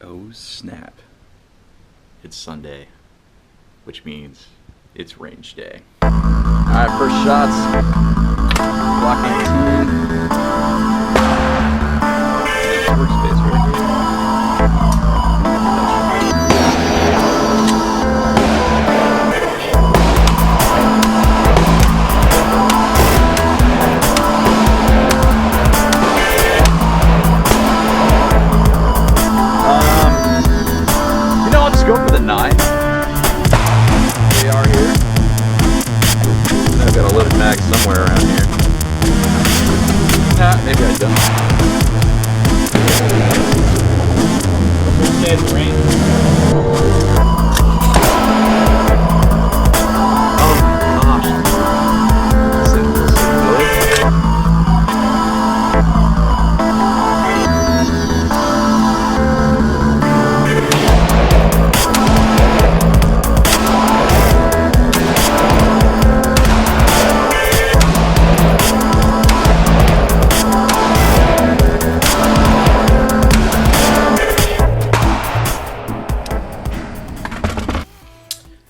Oh snap. It's Sunday, which means it's range day. Alright, first shots. Glock 19. Workspace right here. I'll just go for the 9. We are here. I've got a loaded mag somewhere around here. Nah, maybe I don't. Stay at the range. Oh my gosh. This is good.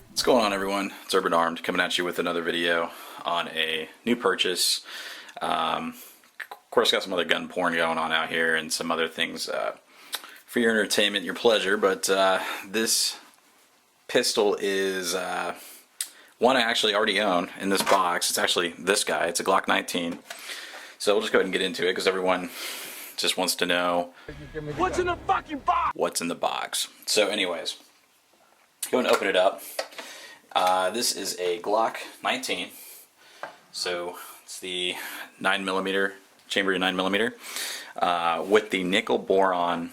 What's going on, everyone? It's Urban Armed coming at you with another video on a new purchase. Of course, got some other gun porn going on out here and some other things for your entertainment, your pleasure. But this pistol is one I actually already own in this box. It's actually this guy. It's a Glock 19. So we'll just go ahead and get into it because everyone just wants to know what's in the fucking box. What's in the box. So, anyways, go and open it up. This is a Glock 19, so it's the 9mm, chamber 9mm, with the nickel boron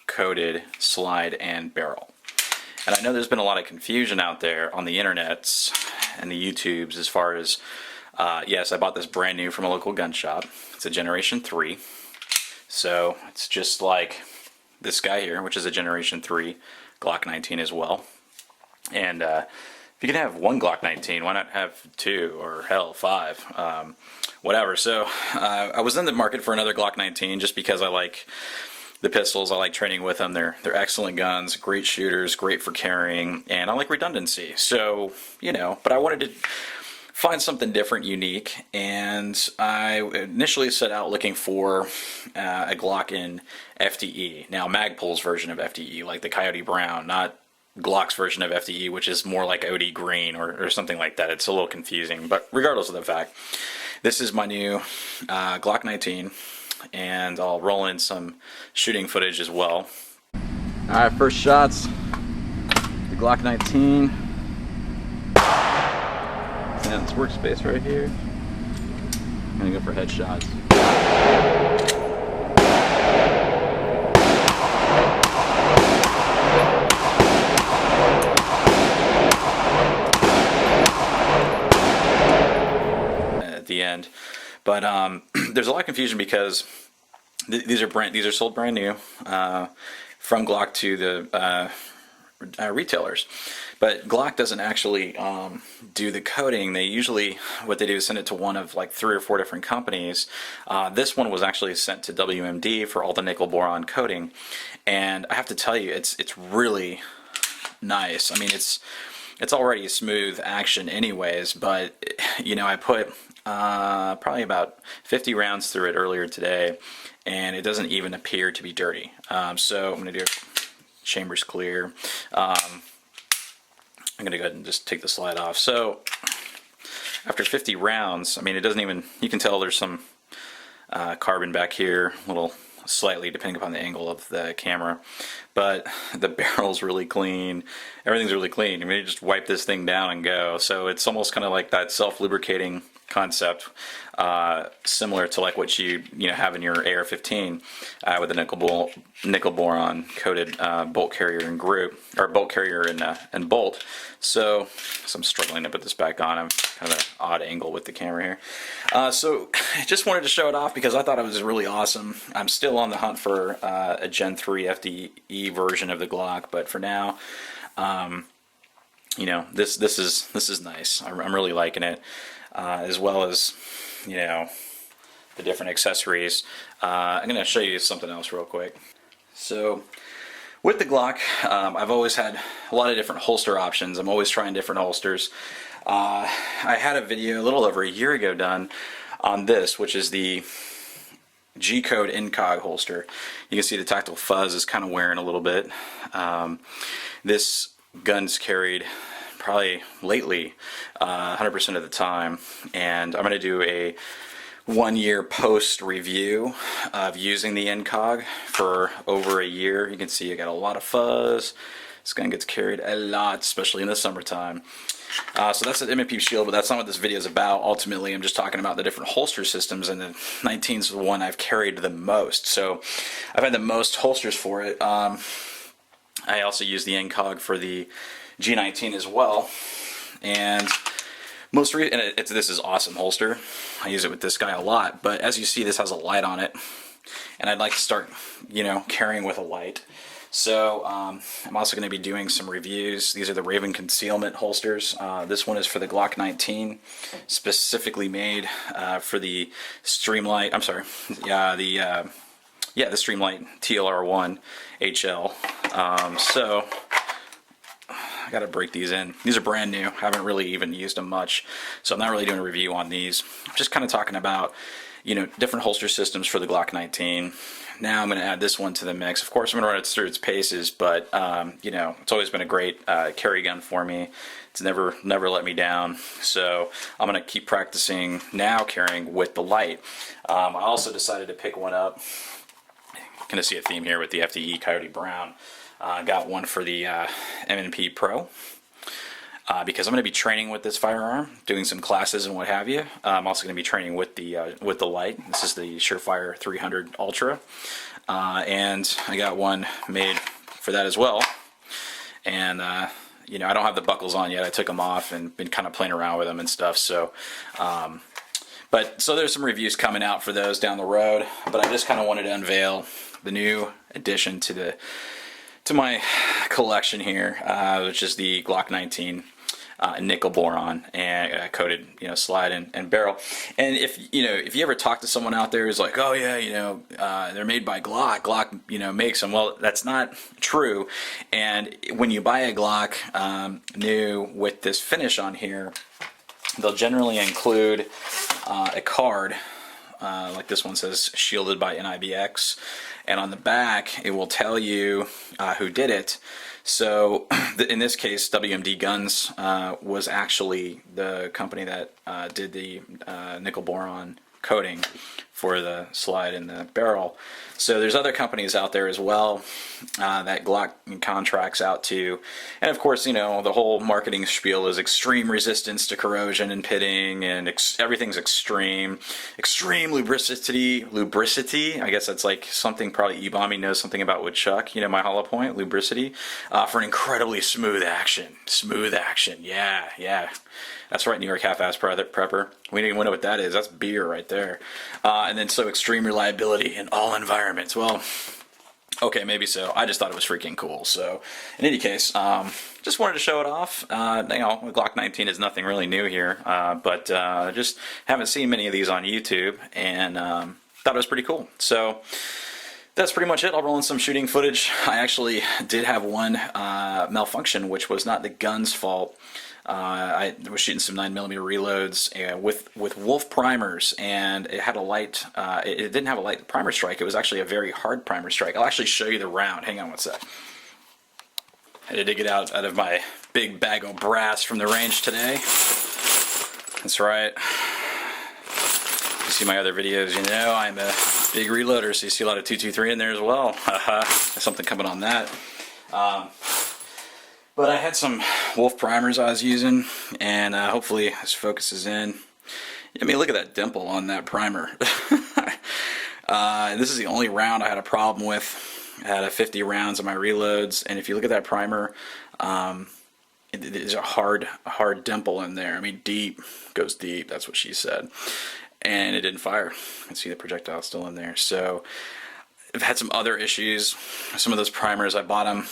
coated slide and barrel. And I know there's been a lot of confusion out there on the internets and the YouTubes as far as, yes, I bought this brand new from a local gun shop. It's a Generation 3, so it's just like this guy here, which is a Generation 3 Glock 19 as well. And if you can have one Glock 19, why not have 2 or hell 5, whatever. So I was in the market for another Glock 19 just because I like the pistols. I like training with them. They're excellent guns, great shooters, great for carrying, and I like redundancy. So, you know, but I wanted to find something different, unique, and I initially set out looking for a Glock in FDE. Now, Magpul's version of FDE, like the Coyote Brown, not Glock's version of FDE, which is more like OD green or something like that. It's a little confusing, but regardless of the fact, this is my new Glock 19, and I'll roll in some shooting footage as well. Alright, first shots, the Glock 19. And it's workspace right here. I'm gonna go for headshots. The end, but there's a lot of confusion because these are sold brand new from Glock to the retailers, but Glock doesn't actually do the coating. They usually, what they do is send it to one of like 3 or 4 different companies. This one was actually sent to WMD for all the nickel boron coating, and I have to tell you, it's really nice. I mean, it's already a smooth action anyways, but you know, I put probably about 50 rounds through it earlier today, and it doesn't even appear to be dirty. So I'm going to do chambers clear. I'm going to go ahead and just take the slide off. So after 50 rounds, I mean, it doesn't even, you can tell there's some carbon back here, a little slightly depending upon the angle of the camera, but the barrel's really clean. Everything's really clean. I mean, you just wipe this thing down and go. So it's almost kind of like that self-lubricating concept, similar to like what you have in your AR-15 with the nickel boron coated bolt carrier and group, or bolt carrier and bolt. So I'm struggling to put this back on. I'm kind of an odd angle with the camera here. So I just wanted to show it off because I thought it was really awesome. I'm still on the hunt for a Gen 3 FDE version of the Glock, but for now, you know, this is nice. I'm really liking it. As well as, you know, the different accessories. I'm going to show you something else real quick. So with the Glock, I've always had a lot of different holster options. I'm always trying different holsters. I had a video a little over a year ago done on this, which is the G-code Incog holster. You can see the tactile fuzz is kind of wearing a little bit. This gun's carried probably lately 100% of the time, and I'm going to do a 1-year post review of using the Incog for over a year. You can see I got a lot of fuzz. This gun gets carried a lot, especially in the summertime. So that's an M&P shield, but that's not what this video is about. Ultimately, I'm just talking about the different holster systems, and the 19 is the one I've carried the most. So I've had the most holsters for it. I also use the Incog for the G19 as well, and this is awesome holster. I use it with this guy a lot, but as you see, this has a light on it, and I'd like to start, carrying with a light. So I'm also going to be doing some reviews. These are the Raven Concealment holsters. This one is for the Glock 19, specifically made for the Streamlight. I'm sorry, the Streamlight TLR1 HL. So I got to break these in. These are brand new. I haven't really even used them much, so I'm not really doing a review on these. I'm just kind of talking about, different holster systems for the Glock 19. Now I'm going to add this one to the mix. Of course, I'm going to run it through its paces, but it's always been a great carry gun for me. It's never let me down. So I'm going to keep practicing now carrying with the light. I also decided to pick one up. You're going to see a theme here with the FDE Coyote Brown. Got one for the M&P Pro because I'm going to be training with this firearm, doing some classes and what have you. I'm also going to be training with the light. This is the Surefire 300 Ultra, and I got one made for that as well. And I don't have the buckles on yet. I took them off and been kind of playing around with them and stuff. So, so there's some reviews coming out for those down the road. But I just kind of wanted to unveil the new addition to my collection here, which is the Glock 19 nickel boron and coated, slide and barrel. And if you ever talk to someone out there who's like, oh yeah, they're made by Glock. Glock, makes them. Well, that's not true. And when you buy a Glock new with this finish on here, they'll generally include a card. Like this one says, shielded by NIBX, and on the back it will tell you who did it. So in this case, WMD Guns was actually the company that did the nickel boron coating for the slide and the barrel. So there's other companies out there as well that Glock contracts out to, and of course, the whole marketing spiel is extreme resistance to corrosion and pitting, and everything's extreme lubricity. I guess that's like something probably E-Bombing knows something about with Chuck. My hollow point lubricity for an incredibly smooth action. Yeah. That's right, New York half-ass prepper. We don't even know what that is. That's beer right there. And then so extreme reliability in all environments. Well, okay, maybe so. I just thought it was freaking cool. So in any case, just wanted to show it off. Glock 19 is nothing really new here, but just haven't seen many of these on YouTube, and thought it was pretty cool. So that's pretty much it. I'll roll in some shooting footage. I actually did have one malfunction, which was not the gun's fault. I was shooting some 9mm reloads with Wolf primers, and it had a light. It didn't have a light primer strike. It was actually a very hard primer strike. I'll actually show you the round. Hang on one sec. I had to dig it out of my big bag of brass from the range today. That's right. You see my other videos, I'm a big reloader, so you see a lot of 223 in there as well. There's something coming on that. But I had some Wolf primers I was using, and hopefully this focuses in. I mean, look at that dimple on that primer. This is the only round I had a problem with. I had 50 rounds of my reloads, and if you look at that primer, there's a hard dimple in there. I mean, deep, goes deep, that's what she said. And it didn't fire. You can see the projectile still in there. So I've had some other issues. Some of those primers, I bought them,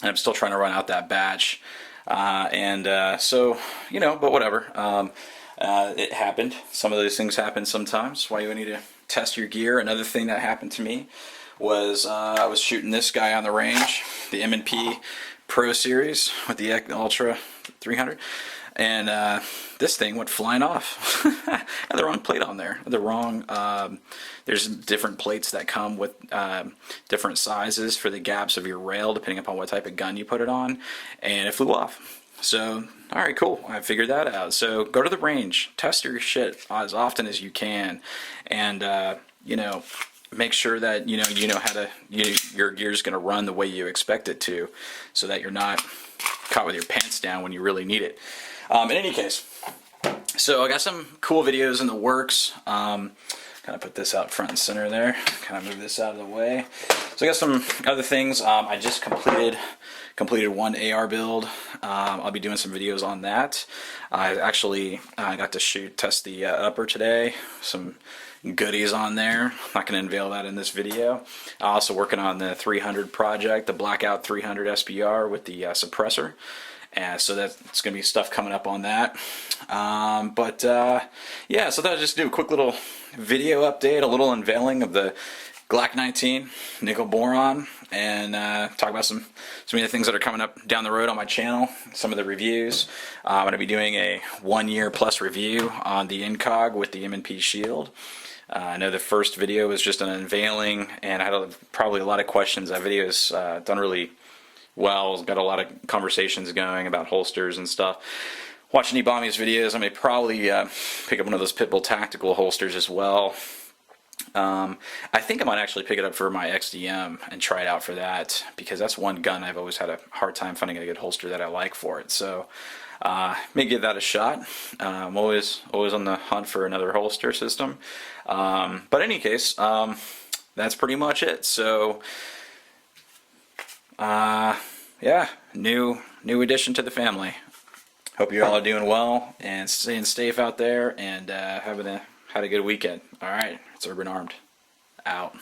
and I'm still trying to run out that batch. So, but whatever. It happened. Some of those things happen sometimes. That's why you need to test your gear. Another thing that happened to me was I was shooting this guy on the range, the M&P Pro Series with the Ultra 300, and this thing went flying off. Had the wrong plate on there. The wrong. There's different plates that come with different sizes for the gaps of your rail, depending upon what type of gun you put it on, and it flew off. So, all right, cool. I figured that out. So go to the range, test your shit as often as you can, and you know, make sure that you know how to your gear's going to run the way you expect it to, so that you're not caught with your pants down when you really need it. In any case, so I got some cool videos in the works. Kind of put this out front and center there. Kind of move this out of the way. So I got some other things. I just completed one AR build. I'll be doing some videos on that. I actually got to test the upper today. Some goodies on there. I'm not going to unveil that in this video. Also working on the 300 project, the Blackout 300 SBR with the suppressor. And so that's going to be stuff coming up on that. Yeah, so I'll just do a quick little video update, a little unveiling of the Glock 19 nickel boron, and talk about some of the things that are coming up down the road on my channel, some of the reviews. I'm going to be doing a 1-year plus review on the Incog with the M&P shield. I know the first video was just an unveiling, and I had probably a lot of questions. That video is done really well. Got a lot of conversations going about holsters and stuff. Watching NiB's videos, I may probably pick up one of those Pitbull tactical holsters as well. I think I might actually pick it up for my XDM and try it out for that, because that's one gun I've always had a hard time finding a good holster that I like for it. So may give that a shot. I'm always on the hunt for another holster system. But in any case, that's pretty much it. So yeah, new addition to the family. Hope you all are doing well and staying safe out there, and had a good weekend. All right, it's Urban Armed out.